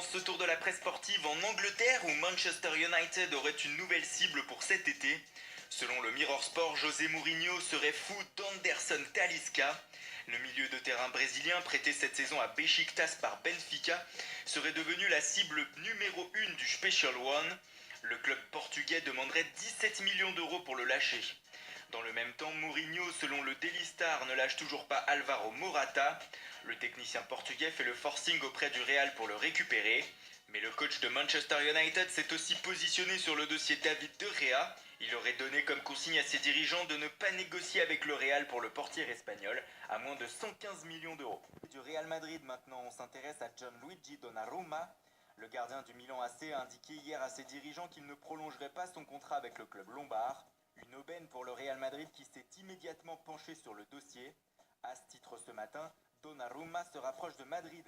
commence ce tour de la presse sportive en Angleterre où Manchester United aurait une nouvelle cible pour cet été. Selon le Mirror Sport, José Mourinho serait fou d'Anderson Talisca. Le milieu de terrain brésilien, prêté cette saison à Besiktas par Benfica, serait devenu la cible numéro 1 du Special One. Le club portugais demanderait 17 millions d'euros pour le lâcher. Dans le même temps, Mourinho, selon le Daily Star, ne lâche toujours pas Alvaro Morata. Le technicien portugais fait le forcing auprès du Real pour le récupérer. Mais le coach de Manchester United s'est aussi positionné sur le dossier David De Gea. Il aurait donné comme consigne à ses dirigeants de ne pas négocier avec le Real pour le portier espagnol à moins de 115 millions d'euros. Du Real Madrid maintenant, on s'intéresse à Gianluigi Donnarumma. Le gardien du Milan AC a indiqué hier à ses dirigeants qu'il ne prolongerait pas son contrat avec le club lombard. Une aubaine pour le Real Madrid qui s'est immédiatement penché sur le dossier. AS titre ce matin, Donnarumma se rapproche de Madrid,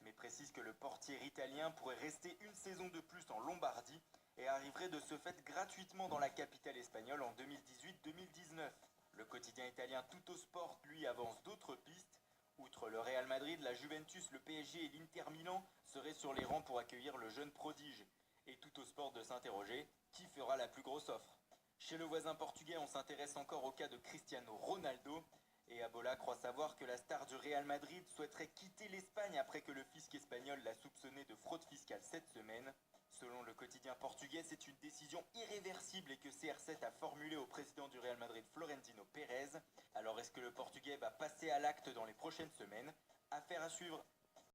mais précise que le portier italien pourrait rester une saison de plus en Lombardie et arriverait de ce fait gratuitement dans la capitale espagnole en 2018-2019. Le quotidien italien Tuttosport lui avance d'autres pistes. Outre le Real Madrid, la Juventus, le PSG et l'Inter Milan seraient sur les rangs pour accueillir le jeune prodige. Et Tuttosport de s'interroger, qui fera la plus grosse offre? Chez le voisin portugais, on s'intéresse encore au cas de Cristiano Ronaldo. Et Abola croit savoir que la star du Real Madrid souhaiterait quitter l'Espagne après que le fisc espagnol l'a soupçonné de fraude fiscale cette semaine. Selon le quotidien portugais, c'est une décision irréversible et que CR7 a formulée au président du Real Madrid Florentino Pérez. Alors est-ce que le portugais va passer à l'acte dans les prochaines semaines? Affaire à suivre.